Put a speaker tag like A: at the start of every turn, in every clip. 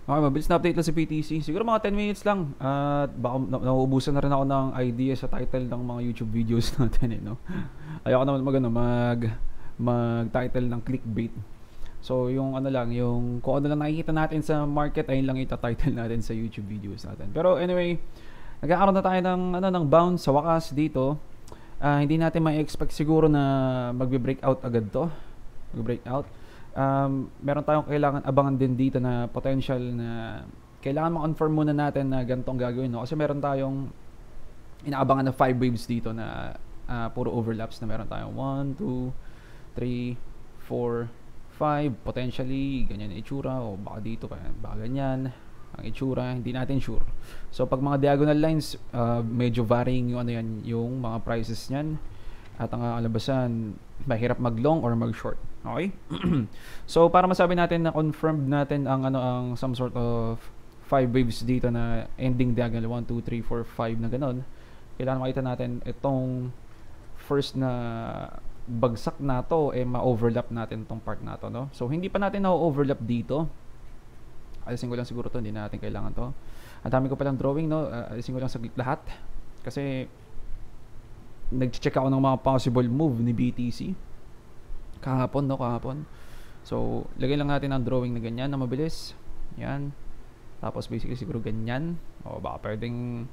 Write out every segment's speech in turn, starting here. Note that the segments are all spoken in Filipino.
A: Okay, mabilis na update lang sa PTC. Siguro mga 10 minutes lang. At baka nauubusan na rin ako ng idea sa title ng mga YouTube videos natin, no? Ayoko naman mag-title ng clickbait. So, yung ano lang, yung kung ano lang nakikita natin sa market, ayun lang ita-title natin sa YouTube videos natin. Pero anyway, nagkakaroon na tayo ng bounce sa wakas dito. Hindi natin ma-expect siguro na magbe-breakout agad to. Mag-breakout. Meron tayong kailangan abangan din dito na potential na kailangan ma-confirm muna natin na ganitong gagawin, no? Kasi meron tayong inaabangan na 5 waves dito na puro overlaps na meron tayong 1, 2, 3, 4, 5 potentially ganyan ang itsura o baka dito baka ganyan ang itsura, hindi natin sure. So pag mga diagonal lines, medyo varying yung ano yan, yung mga prices niyan. At ang kalabasan, mahirap mag-long or mag-short. Okay? So para masabi natin na confirmed natin ang some sort of 5 waves dito na ending diagonal 1, 2, 3, 4, 5 na ganon, kailangan makita natin itong first na bagsak na to ma-overlap natin itong part na to, no? So hindi pa natin na-overlap dito. Alisin ko lang siguro to, hindi natin kailangan to. Ang dami ko palang drawing, no? Alisin ko lang saglit lahat kasi nag-check ako ng mga possible move ni BTC kahapon, no? Kahapon. So lagay lang natin ang drawing na ganyan na mabilis. Yan. Tapos basically siguro ganyan. O baka pwedeng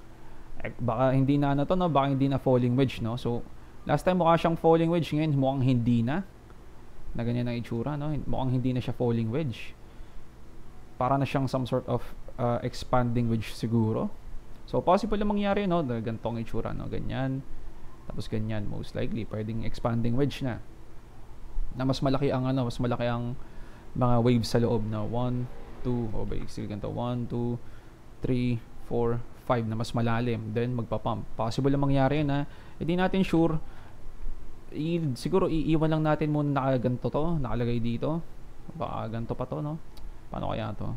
A: baka hindi na to, no? Baka hindi na falling wedge, no? So last time mukha siyang falling wedge, ngayon mukhang hindi na ganyan ang itsura, no? Mukhang hindi na siya falling wedge, para na siyang some sort of expanding wedge siguro. So possible na mangyari, no? Ganitong itsura, no? Ganyan. Tapos ganyan, most likely pwedeng expanding wedge na mas malaki ang mas malaki ang mga waves sa loob na 1, 2, o basically ganito 1, 2, 3, 4, 5 na mas malalim, then magpa-pump. Possible na mangyari na hindi natin sure. Siguro iiwan lang natin muna nakaganto to, nakalagay dito. Baka ganito pa to, no? Paano kaya to?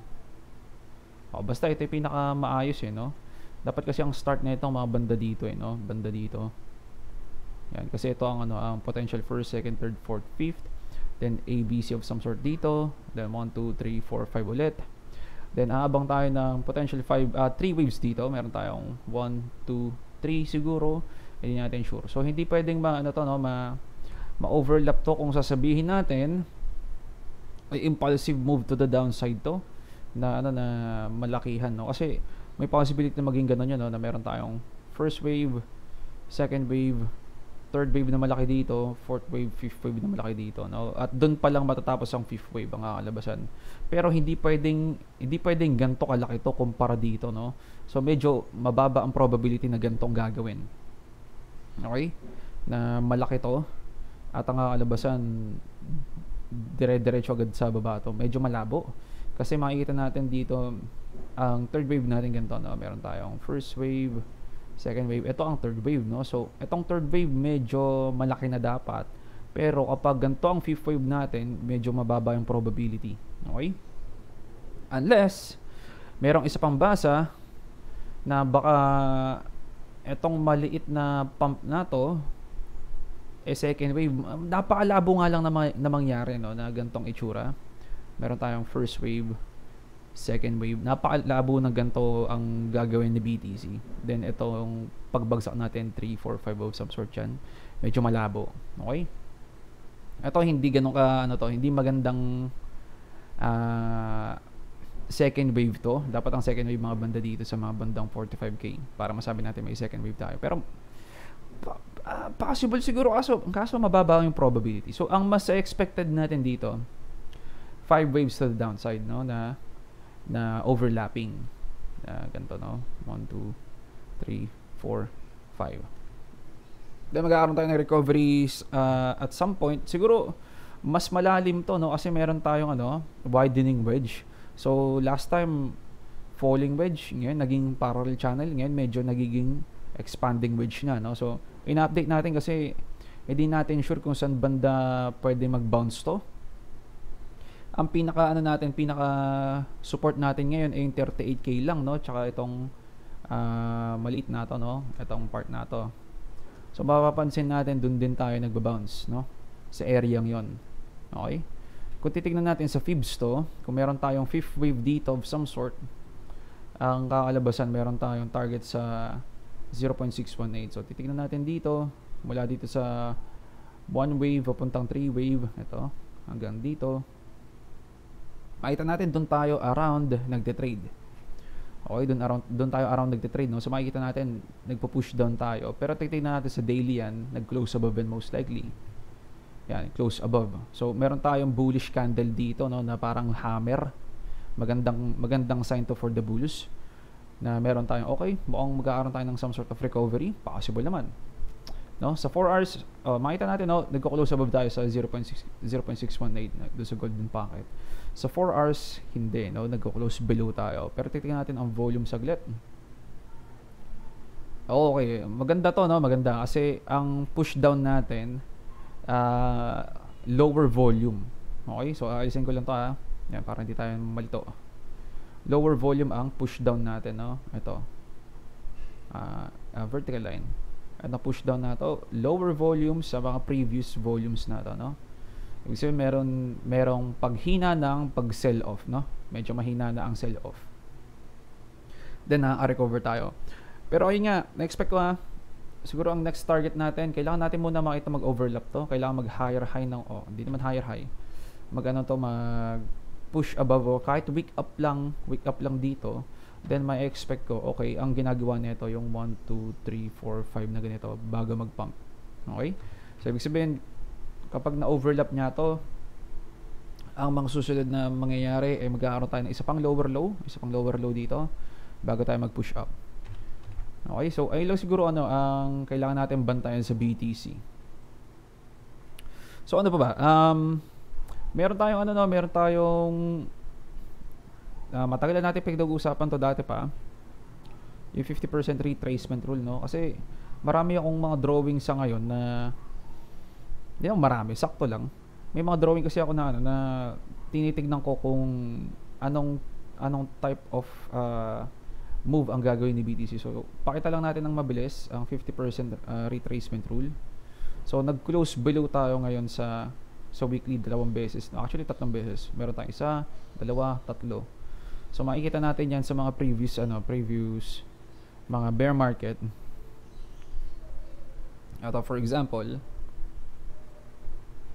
A: Basta ito yung pinaka maayos, no? Dapat kasi ang start na ito mga banda dito, no? Banda dito. Yan, kasi ito ang ang potential first, second, third, fourth, fifth. Then ABC of some sort dito. Then 1, 2, 3, 4, 5 ulit. Then aabang tayo ng potential 3 waves dito. Meron tayong 1, 2, 3 siguro. Hindi natin sure. So hindi pwedeng ma-overlap to kung sasabihin natin ay impulsive move to the downside to na na malakihan, no? Kasi may possibility na maging ganun yun, no? Na meron tayong first wave, second wave, third wave na malaki dito, fourth wave, fifth wave na malaki dito, no? At doon pa lang matatapos ang fifth wave ang kakalabasan. Pero hindi pwedeng ganto kalaki to kumpara dito, no? So medyo mababa ang probability na gantong gagawin. Okay? Na malaki to at ang kakalabasan dire-diretso agad sa baba to. Medyo malabo kasi makikita natin dito ang third wave natin ganito, no? Meron tayong first wave, second wave, ito ang third wave, no? So itong third wave medyo malaki na dapat, pero kapag ganito ang fifth wave natin, medyo mababa yung probability. Okay? Unless merong isa pang basa na baka etong maliit na pump na to second wave, napakalabo nga lang na mangyari, no? Na gantong itsura. Meron tayong first wave, second wave, napakalabo na ganto ang gagawin ni BTC. Then itong pagbagsak natin 3, 4, 5 of some sort yan, medyo malabo. Okay? Ito hindi ganun ka hindi magandang second wave to. Dapat ang second wave mga banda dito sa mga bandang 45k para masabi natin may second wave tayo. Pero possible siguro, kaso mababa yung probability. So ang mas expected natin dito 5 waves to the downside, no? Na overlapping, ganito, no? 1, 2, 3, 4, 5. Then magkakaroon tayo ng recoveries at some point. Siguro mas malalim to, no? Kasi meron tayong widening wedge. So last time falling wedge, ngayon naging parallel channel, ngayon medyo nagiging expanding wedge na, no? So ina-update natin kasi hindi natin sure kung saan banda pwede mag-bounce to. Ang pinaka support natin ngayon ay 38k lang, no? Tsaka itong maliit na to, no? Itong part na to. So mapapansin natin dun din tayo nagba-bounce, no? Sa area 'yon. Okay? kung titignan natin sa fibs to, kung meron tayong fifth wave dito of some sort, ang kakalabasan meron tayong target sa 0.618. So titignan natin dito, mula dito sa 1 wave papuntang 3 wave, ito hanggang dito, makita natin doon tayo around nagte-trade. Okay, doon tayo around nagte-trade, no? So makikita natin nagpo-push down tayo. Pero titingnan natin sa daily yan, nag-close above and most likely. Yan, close above. So meron tayong bullish candle dito, no, na parang hammer. Magandang sign to for the bulls. Na meron tayong okay, mukhang magkakaroon tayo ng some sort of recovery, possible naman. No, sa 4 hours, makita natin, no, nagko-close above tayo sa 0.618 doon sa golden pocket. Sa 4 hours, hindi, no, nagko-close below tayo. Pero titingnan natin ang volume saglit. Okay, maganda to, no, maganda kasi ang push down natin lower volume. Okay, so ayusin ko lang to, ha. Yan, para hindi tayo malito. Lower volume ang push down natin, no. Ito. Vertical line. At na-push down na to, lower volume sa mga previous volumes na to, no? Ibig sabihin, merong paghina ng pag-sell off, no? Medyo mahina na ang sell off. Then, recover tayo. Pero ayun nga, na-expect ko, siguro ang next target natin, kailangan natin muna makita mag-overlap to. Kailangan mag-higher high ng, hindi naman higher high. Mag-push above, kahit week up lang dito. Then may expect ko, okay, ang ginagawa nito yung 1, 2, 3, 4, 5 na ganito bago mag-pump. Okay? So ibig sabihin, kapag na-overlap niya to, ang mga susunod na mangyayari ay magkakaroon tayo ng isa pang lower low dito bago tayo mag-push up. Okay? So ayun lang siguro ang kailangan natin bantayan sa BTC. So ano pa ba? Meron tayong matagal na natin pinag-usapan to dati pa, yung 50% retracement rule, no? Kasi marami akong mga drawing sa ngayon na hindi naman marami, sakto lang. May mga drawing kasi ako na tinitignan ko kung anong type of move ang gagawin ni BTC. So pakita lang natin ng mabilis ang 50% retracement rule. So nag-close below tayo ngayon sa weekly 2 beses. Actually 3 beses. Meron tayong 1, 2, 3. So makikita natin yan sa mga previous mga bear market. Ito for example,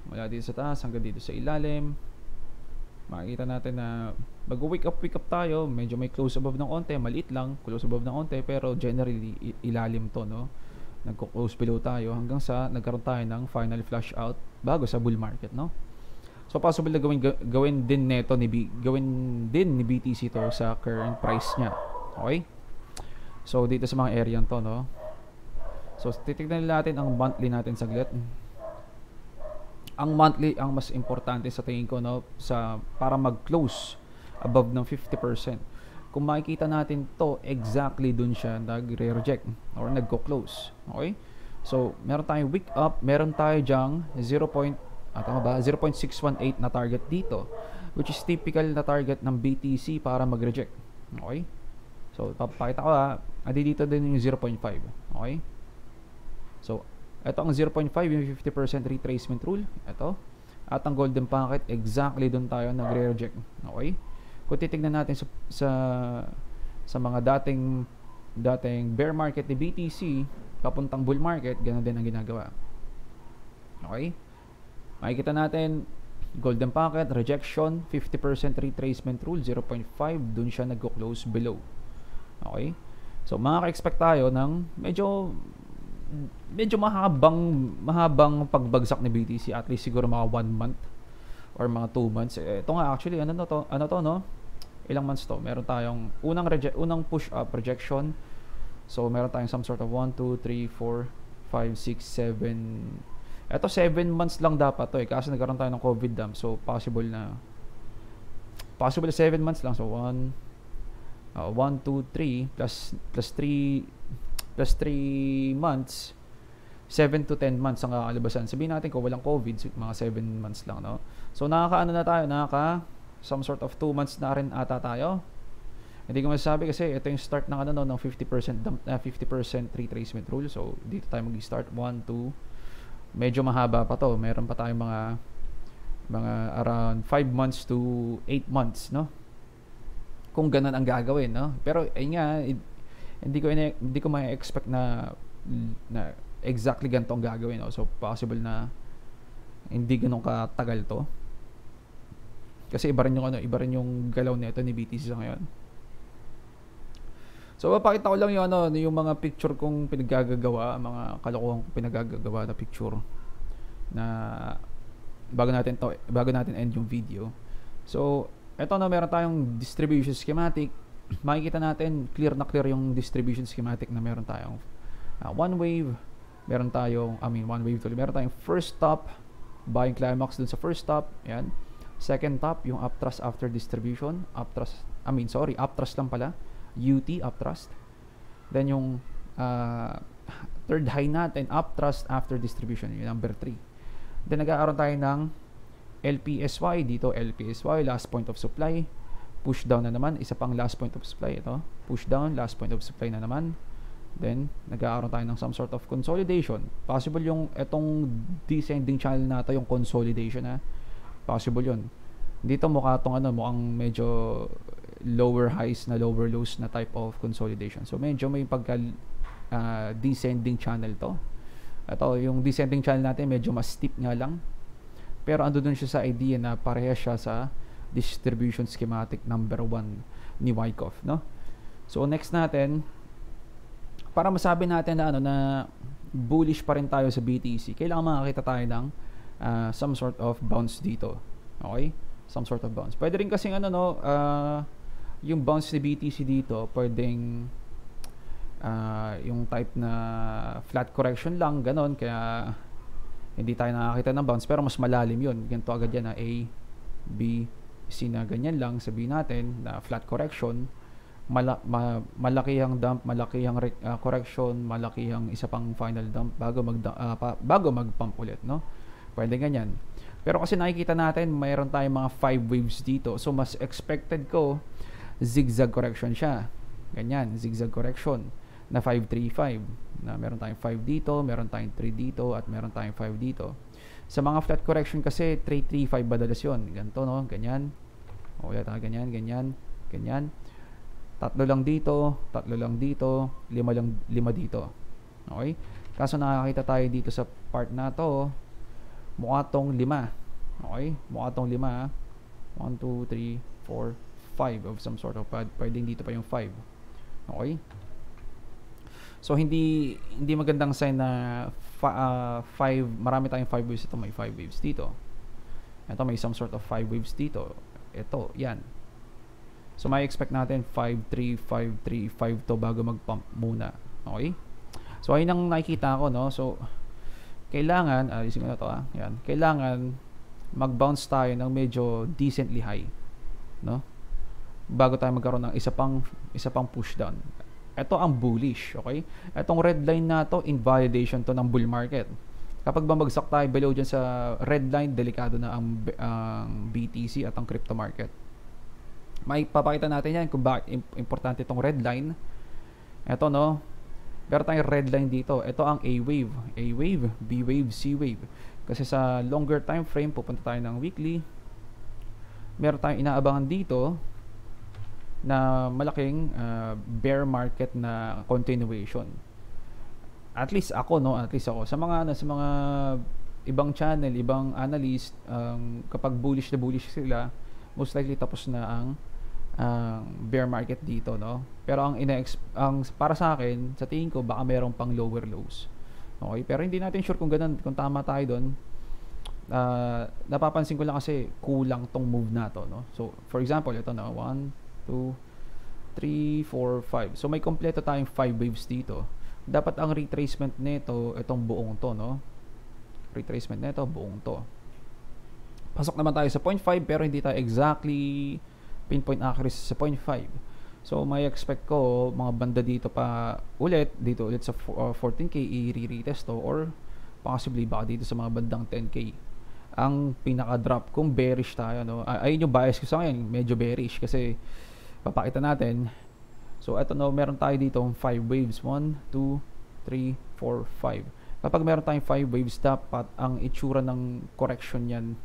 A: mula dito sa taas hanggang dito sa ilalim, makikita natin na mag-wake up tayo, medyo may close above ng onte, maliit lang, close above ng onte, pero generally ilalim to, no. Nagko-close below tayo hanggang sa nagkaroon tayo ng final flush out bago sa bull market, no. So possible na gawin din ni BTC to sa current price niya. Okay? So dito sa mga area to, no. So titignan natin ang monthly natin saglit. Ang monthly ang mas importante sa tingin ko, no, para mag-close above ng 50%. Kung makikita natin to, exactly dun siya nagre-reject or nagko-close. Okay? So meron tayong week up, meron tayo diyang 0.618 na target dito, which is typical na target ng BTC para mag-reject. Okay? So papakita ko, dito din yung 0.5. Okay? So ito ang 0.5, yung 50% retracement rule. Ito. At ang golden pocket, exactly doon tayo nagre-reject. Okay? Kung titignan natin sa mga dating bear market ni BTC papuntang bull market, ganun din ang ginagawa. Okay? Makikita natin golden pocket, rejection, 50% retracement rule, 0.5, dun siya nagko-close below. Okay? So makaka-expect tayo ng medyo mahabang pagbagsak ni BTC, at least siguro mga 1 month or mga 2 months. Ito nga actually, ano to, no? Ilang months to? Meron tayong unang push up rejection. So meron tayong some sort of 1, 2, 3, 4, 5, 6, 7. Ito 7 months lang dapat to, kasi nagkaroon tayo ng COVID dump. So possible 7 months lang. So 1, 2, 3 plus 3 months, 7 to 10 months ang kakalabasan. Sabihin natin kung walang COVID, mga 7 months lang, no? So nakaka some sort of 2 months na rin ata tayo. Hindi ko masasabi kasi ito yung start ng ng 50% dump, 50% retracement rule. So dito tayo mag-start 1, 2. Medyo mahaba pa to. Meron pa tayong mga Mga around 5 months to 8 months, no? Kung ganun ang gagawin, no? Pero ayun nga, hindi ko ma-expect na exactly ganito ang gagawin, no? So possible na hindi ganun katagal to. Kasi iba rin yung galaw nito ni BTC sa ngayon. So papakita ko lang yung mga picture kong pinagagagawa, mga kalokohan kong pinagagagawa na picture na bago natin end yung video. So eto na, meron tayong distribution schematic. Makikita natin clear yung distribution schematic na meron tayong one wave, meron tayong meron tayong first top, buying climax dun sa first top, yan. Second top, yung upthrust after distribution, upthrust lang pala, UT upthrust. Then yung third high natin, upthrust after distribution, yung number 3. Then nag-aaroon tayo ng LPSY dito, LPSY last point of supply, push down na naman, isa pang last point of supply ito, push down, last point of supply na naman. Then nag-aaroon tayo ng some sort of consolidation. Possible yung etong descending channel na ito, yung consolidation, possible yun. Dito mukhang medyo lower highs na lower lows na type of consolidation. So medyo may pagka descending channel to. Ito yung descending channel natin, medyo mas steep nga lang, pero ando dun siya sa idea na pareha siya sa distribution schematic number 1 ni Wyckoff, no? So next natin, para masabi natin na bullish pa rin tayo sa BTC, kailangan makakita tayo ng some sort of bounce dito. Okay? Some sort of bounce. Pwede rin kasing yung bounce ni BTC dito, pwedeng yung type na flat correction lang, ganon, kaya hindi tayo nakakita ng bounce, pero mas malalim yun. Ganito agad yan na A, B, C na ganyan lang, sabihin natin na flat correction, malaki ang dump, malaki ang correction, malaki ang isa pang final dump bago mag-pump ulit, no? Pwede ganyan. Pero kasi nakikita natin mayroon tayong mga 5 waves dito, so mas expected ko zigzag correction siya. Ganyan, zigzag correction na 535, na meron tayong 5 dito, meron tayong 3 dito, at meron tayong 5 dito. Sa mga flat correction kasi 335 madalas yun. Ganito, no? Ganyan. O ulit, ganyan, ganyan, ganyan. Tatlo lang dito, 5 dito. Okay? Kaso nakakita tayo dito sa part na to, mukha tong 5. Okay? Mukha tong 5. 1, 2, 3, 4, 5 of some sort of pad. Pwedeng dito pa yung 5. Okay? So hindi magandang sign na 5, marami tayong 5 waves. Ito may 5 waves dito. Ito may some sort of 5 waves dito. Ito, yan. So may expect natin 5, 3, 5, 3, 5 to bago mag-pump muna. Okay? So ayun ang nakikita ko, no? So kailangan, alisin ko na to, yan. Kailangan mag-bounce tayo ng medyo decently high, no? Bago tayo magkaroon ng isa pang push down. Ito ang bullish, okay? Itong red line na to, invalidation to ng bull market. Kapag bumagsak tayo below dyan sa red line, delikado na ang BTC at ang crypto market. May papakita natin yan kung bakit importante itong red line. Ito, no? Meron tayong red line dito. Ito ang A wave, B wave, C wave. Kasi sa longer time frame, pupunta tayo ng weekly. Meron tayong inaabangan dito na malaking bear market na continuation. At least ako sa mga ibang channel, ibang analyst, kapag bullish na bullish sila, most likely tapos na ang bear market dito, no? Pero ang para sa akin, sa tingin ko baka mayroong pang lower lows. Okay, pero hindi natin sure kung tama tayo doon. Napapansin ko lang kasi kulang tong move na to, no? So for example, ito na 1, 2, 3, 4, 5. So may kompleto tayong 5 waves dito. Dapat ang retracement nito itong buong to, no? Retracement nito buong to. Pasok naman tayo sa 0.5 pero hindi tayo exactly pinpoint accuracy sa 0.5. So may expect ko mga banda dito pa ulit sa 14k i-retest to, or possibly baka dito sa mga bandang 10k ang pinaka drop kung bearish tayo, no? Ayun yung bias ko sa ngayon, medyo bearish kasi papakita natin. So eto, no, meron tayo dito 5 waves, 1, 2, 3, 4, 5. Kapag meron tayong 5 waves, dapat ang itsura ng correction yan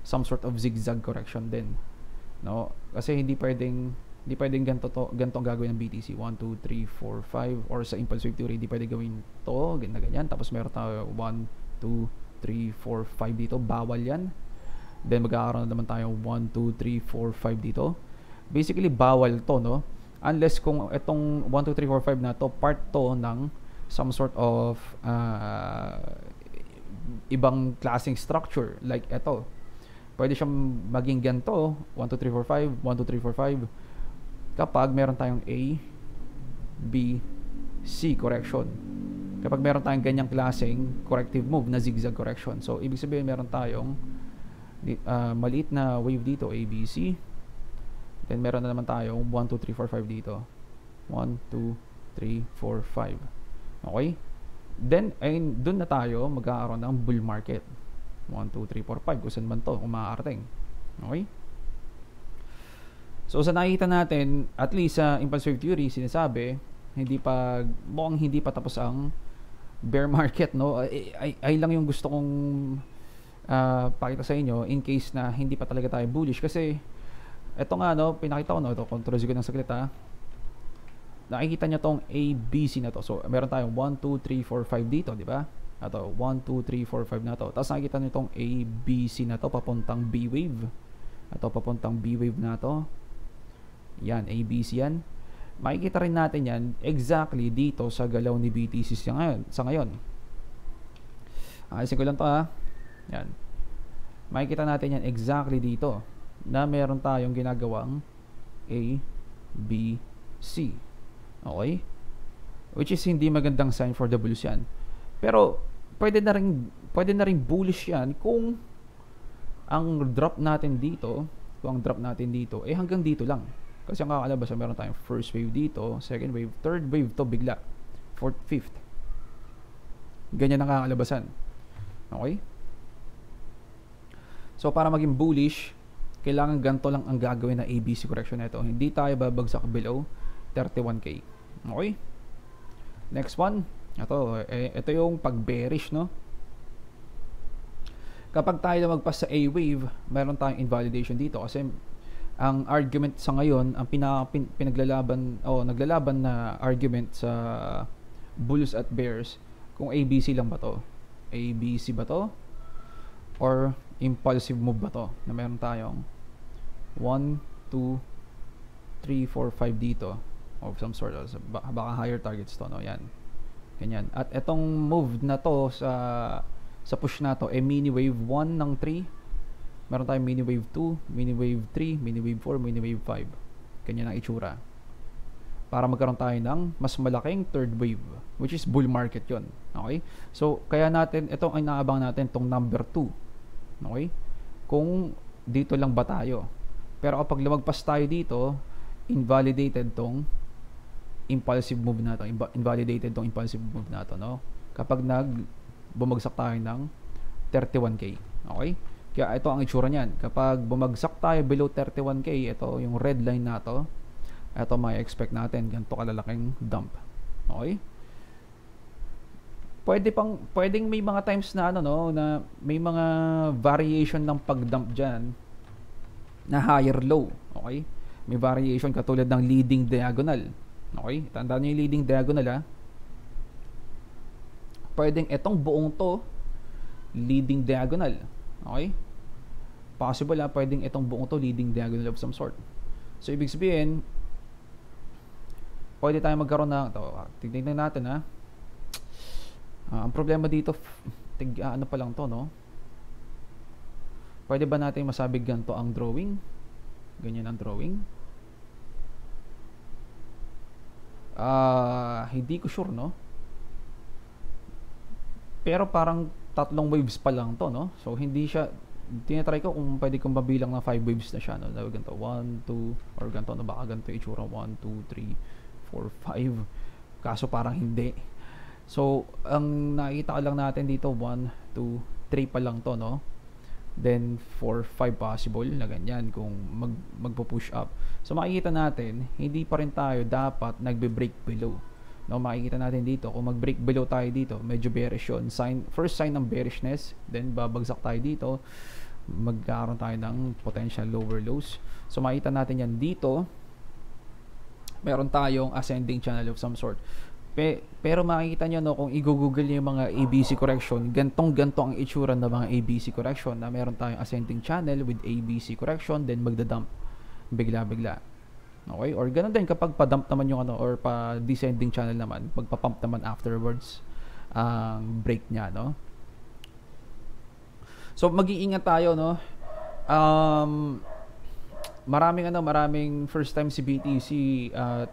A: some sort of zigzag correction din, no? Kasi hindi pwedeng ganito ang gagawin ng BTC. 1 2 3 4 5, or sa impulse wave theory hindi pwedeng gawin to ganyan, tapos meron tayo 1 2 3 4 5 dito, bawal yan. Then magkakaroon na naman tayo 1 2 3 4 5 dito. Basically bawal to, no? Unless kung itong 1 2 3 4 5 na to part to ng some sort of ibang klaseng structure, like ito. Pwede siyang maging ganito, 1 2 3 4 5, 1 2 3 4 5, kapag meron tayong A, B, C correction. Kapag meron tayong ganyang klaseng corrective move na zigzag correction. So ibig sabihin meron tayong maliit na wave dito, A, B, C. Then meron na naman tayong 1 2 3 4 5 dito. 1 2 3 4 5. Okay? Then dun na tayo magkakaroon ng bull market. 1 2 3 4 5 kung saan man to umaarting. Okay? So sa nakikita natin, at least sa impulse wave theory sinasabi, mukhang hindi pa tapos ang bear market, no? Ay lang yung gusto kong pakita sa inyo in case na hindi pa talaga tayo bullish. Kasi eto nga, no, pinakita ko, no, ito control ko ng saglit, ha. Nakikita nyo tong ABC na to. So meron tayong 1 2 3 4 5 dito, di ba? Ato 1 2 3 4 5 na to. Tapos nakikita nyo tong ABC na to papuntang B wave. Ato papuntang B wave na to. Yan, ABC yan. Makikita rin natin yan exactly dito sa galaw ni BTC sa ngayon. Ayusin ko lang to, ha. Yan. Makikita natin yan exactly dito na meron tayong ginagawang A, B, C. Okay? Which is hindi magandang sign for the bulls yan. Pero pwede na rin bullish yan kung ang drop natin dito, hanggang dito lang. Kasi ang kakalabas, meron tayong first wave dito, second wave, third wave to bigla, fourth, fifth. Ganyan ang kakalabasan. Okay? So para maging bullish, kailangan ganito lang ang gagawin na ABC correction nito. Hindi tayo babagsak below 31k. Okay? Next one. Ito yung pag-bearish, no? Kapag tayo lumagpas sa A wave, meron tayong invalidation dito kasi ang argument sa ngayon, ang naglalaban na argument sa bulls at bears, kung ABC lang ba to? ABC ba to? Or impulsive move ba to? Na meron tayong 1, 2, 3, 4, 5 dito of some sort. Baka higher targets to, no? Yan. Ganyan. At etong move na to sa push na to, mini wave 1 ng 3. Meron tayong mini wave 2, mini wave 3, mini wave 4, mini wave 5. Ganyan ang itsura. Para magkaroon tayo ng mas malaking third wave, which is bull market yon. Okay? So, kaya natin, ito ang inaabang natin, itong number 2. Okay? Kung dito lang ba tayo. Pero kapag lumagpas tayo dito, invalidated tong impulsive move na to. No? Kapag bumagsak tayo ng 31k. Okay? Kaya ito ang itsura niyan. Kapag bumagsak tayo below 31k, ito yung red line na to. Ito may expect natin ganito kalalaking dump. Okay? Pwedeng may mga times na na may mga variation ng pag-dump diyan na higher low. Okay? May variation katulad ng leading diagonal. Okay? Tandaan niyo yung leading diagonal, ha. Pwedeng itong buong to leading diagonal. Okay? Possible, ha, pwedeng itong buong to leading diagonal of some sort. So ibig sabihin, pwede tayo magkaroon ng tignan natin, ha. Ang problema dito, ano pa lang to, no? Pwede ba natin masabi ganito ang drawing? Ganyan ang drawing? Hindi ko sure, no? Pero parang tatlong waves pa lang to, no? So hindi siya, tinatry ko kung pwede kong mabilang na 5 waves na siya, no? Ganito, 1, 2, or ganito, no? Baka ganito itsura, 1, 2, 3, 4, 5. Kaso parang hindi. So ang nakita ko lang natin dito, 1, 2, 3 pa lang to, no? Then 4, 5 possible na ganyan kung magpo-push up. So makikita natin, hindi pa rin tayo dapat nagbe-break below. No, makikita natin dito, kung mag-break below tayo dito, medyo bearish yun. First sign ng bearishness, then babagsak tayo dito. magkakaroon tayo ng potential lower lows. So makita natin yan dito. Meron tayong ascending channel of some sort. Pero makikita nyo, no, kung i-google nyo yung mga ABC correction, gantong-ganto ang itsura ng mga ABC correction, na meron tayong ascending channel with ABC correction, then magdadump bigla-bigla. Okay? Or ganun din kapag pa-dump naman yung ano, or pa-descending channel naman, magpa-pump naman afterwards ang break niya, no? So mag-iingat tayo, no? Maraming first time si BTC at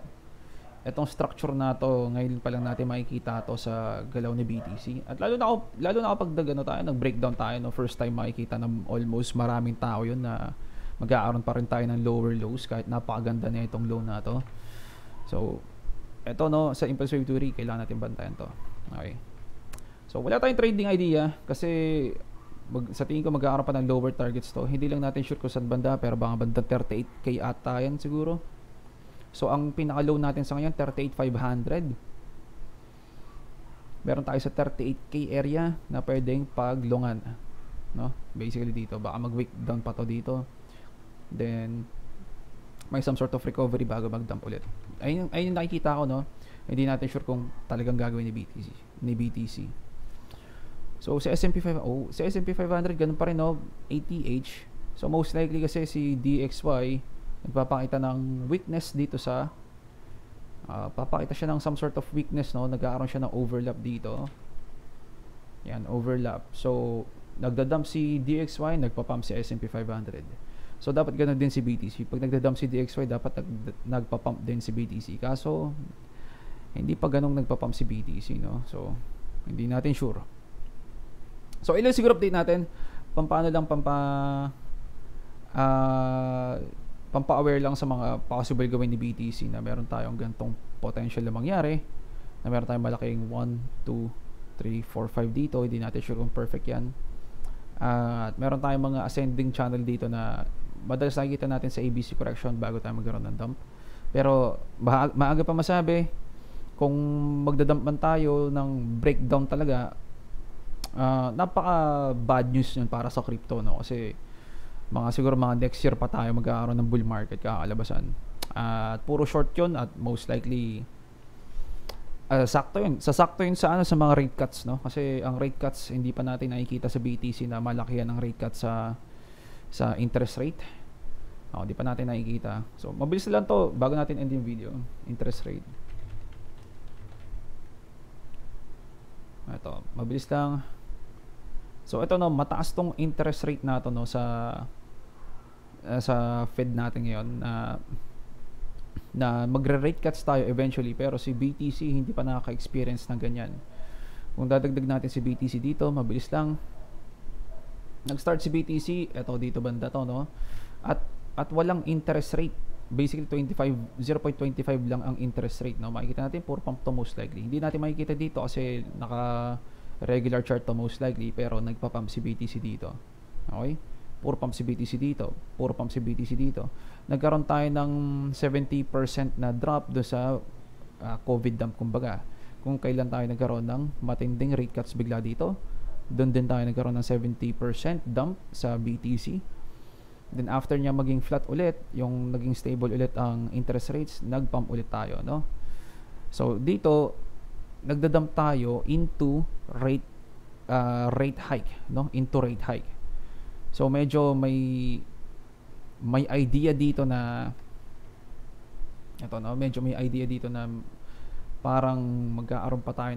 A: etong structure na to, ngayon pa lang natin makikita to sa galaw ni BTC. At lalo na kapag nag-breakdown tayo, no, first time makikita ng almost maraming tao yun na mag-aaron pa rin tayo ng lower lows kahit napakaganda na itong low na to. So, eto, no, sa impulse wave theory, kailangan natin bantayan to. Okay. So, wala tayong trading idea kasi sa tingin ko mag-aaron pa ng lower targets to. Hindi lang natin sure kung saan banda, pero baka banda 38k ata yan siguro. So, ang pinaka-low natin sa ngayon, 38,500. Meron tayo sa 38k area na pwedeng paglungan. No? Basically dito. Baka mag-wick down pa to dito. Then, may some sort of recovery bago mag-dump ulit. Ayun yung nakikita ko, no? Hindi natin sure kung talagang gagawin ni BTC. So, sa S&P 500, ganun pa rin, no? ATH. So, most likely kasi si DXY, nagpapakita ng weakness dito sa papakita siya ng some sort of weakness, no? Nag-aaroon siya ng overlap dito. Yan, overlap. So, nagdadump si DXY, nagpa-pump si S&P 500. So, dapat ganun din si BTC. Pag nagdadump si DXY, dapat nagpa-pump din si BTC. Kaso, hindi pa ganun nagpa-pump si BTC, no? So, hindi natin sure. So, ilan siguro update natin? Pampaano lang, pampa-aware lang sa mga possible gawin ni BTC na meron tayong gantong potential na mangyari, na meron tayong malaking 1, 2, 3, 4, 5 dito. Hindi natin sure kung perfect yan. At meron tayong mga ascending channel dito na madalas nakikita natin sa ABC correction bago tayo magkaroon ng dump. Pero maaga pa masabi kung magdadump man tayo ng breakdown talaga. Napaka bad news yun para sa crypto, no? Kasi siguro mga next year pa tayo magkakaroon ng bull market kakalabasan. At puro short yun, at most likely sakto yun. Sasakto yun sa mga rate cuts, no? Kasi ang rate cuts hindi pa natin nakikita sa BTC na malakihan ang rate cuts sa interest rate. Hindi pa natin nakikita. So mabilis lang to bago natin end yung video. Interest rate. Ito, mabilis lang. So ito, no, mataas tong interest rate nato, no, sa Fed natin ngayon, na magre-rate cuts tayo eventually, pero si BTC hindi pa nakaka-experience ng ganyan. Kung dadagdag natin si BTC dito, mabilis lang. Nag-start si BTC, eto dito banda to, no? At walang interest rate. Basically 0.25 lang ang interest rate, no? Makikita natin puro pump to most likely. Hindi natin makikita dito kasi naka regular chart to most likely, pero nagpa-pump si BTC dito. Okay? Puro pump si BTC dito. Puro pump si BTC dito. Nagkaroon tayo ng 70% na drop do sa COVID dump, kumbaga. Kung kailan tayo nagkaroon ng matinding rate cuts bigla dito, doon din tayo nagkaroon ng 70% dump sa BTC. Then after niya maging flat ulit, yung naging stable ulit ang interest rates, nag-pump ulit tayo, no? So dito nagdadump tayo into rate hike, no? Into rate hike. So medyo may idea dito na ito, no? Medyo may idea dito na parang mag-aaroon pa tayo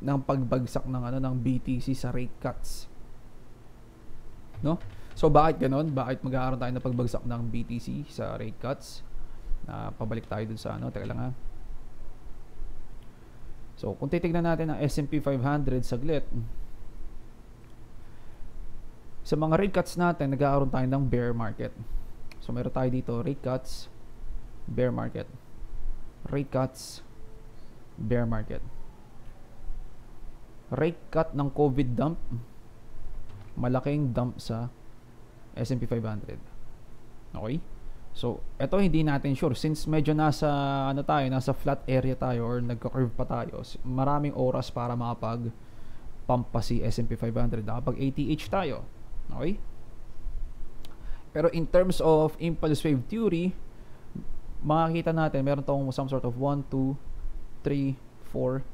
A: ng pagbagsak ng BTC sa rate cuts, no? So bakit ganoon? Bakit mag-aaroon tayo ng pagbagsak ng BTC sa rate cuts? Pabalik tayo dun sa teka lang, ha. So, kung titignan natin ang S&P 500 saglit, sa mga rate cuts natin, nag-aaroon tayo ng bear market. So, meron tayo dito, rate cuts, bear market. Rate cuts, bear market. Rate cut ng COVID dump, malaking dump sa S&P 500. Okay? So, ito hindi natin sure since medyo nasa flat area tayo or nagka-curve pa tayo. Maraming oras para makapag-pump pa si S&P 500. Nakapag ATH tayo. Okay? Pero in terms of impulse wave theory, makikita natin meron tong some sort of 1, 2, 3, 4,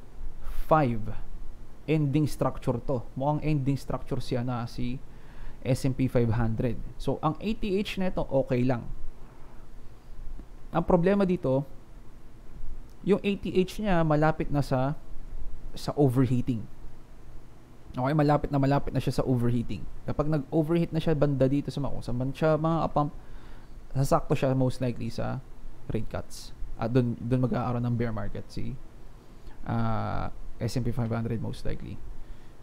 A: 5 ending structure to. Mukhang ending structure siya na si S&P 500. So, ang ATH nito okay lang. Ang problema dito, yung ATH niya malapit na sa overheating. Okay, malapit na siya sa overheating. Kapag nag-overheat na siya banda dito sa kung siya mga pump, sasakto siya most likely sa rate cuts. At doon mag-aaroon ng bear market si S&P 500 most likely.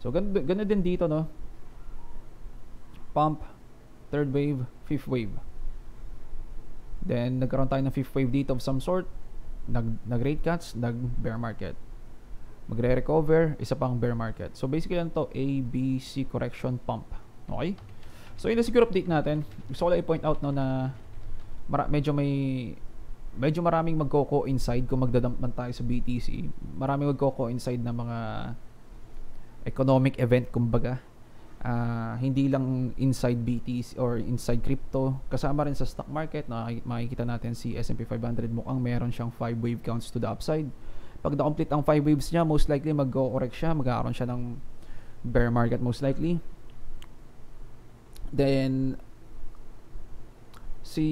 A: So ganun din dito, no? Pump, third wave, fifth wave. Then nagkaroon tayo ng fifth wave dito of some sort. Nag-rate cuts, nag-bear market. Magre-recover, isa pang bear market. So basically yan to, A, B, C correction pump. Okay? So yun na siguro update natin. Gusto ko lang i-point out no na medyo maraming magko-coincide kung magdadump man tayo sa BTC. Maraming magko-coincide na mga economic event kumbaga. Hindi lang inside BTC or inside crypto, kasama rin sa stock market. Makikita natin si S&P 500 mukhang meron siyang 5 wave counts to the upside. Pag na-complete ang 5 waves niya, most likely mag-correct siya, magkakaroon siya ng bear market most likely. Then si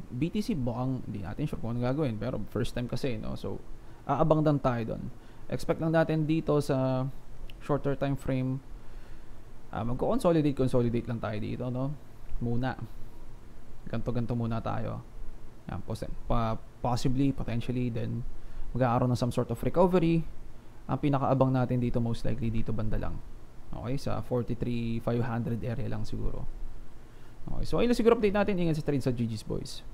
A: BTC mukhang hindi natin sure kung ano gagawin, pero first time kasi, no? So aabang lang tayo doon. Expect lang natin dito sa shorter time frame, consolidate lang tayo dito, no? Muna ganto muna tayo. Yan, possibly, potentially, then magkakaroon ng some sort of recovery. Ang pinakaabang natin dito most likely dito banda lang. Okay, sa 43,500 area lang siguro. Okay, so ayun lang siguro update natin. Ingat sa trade sa GG's boys.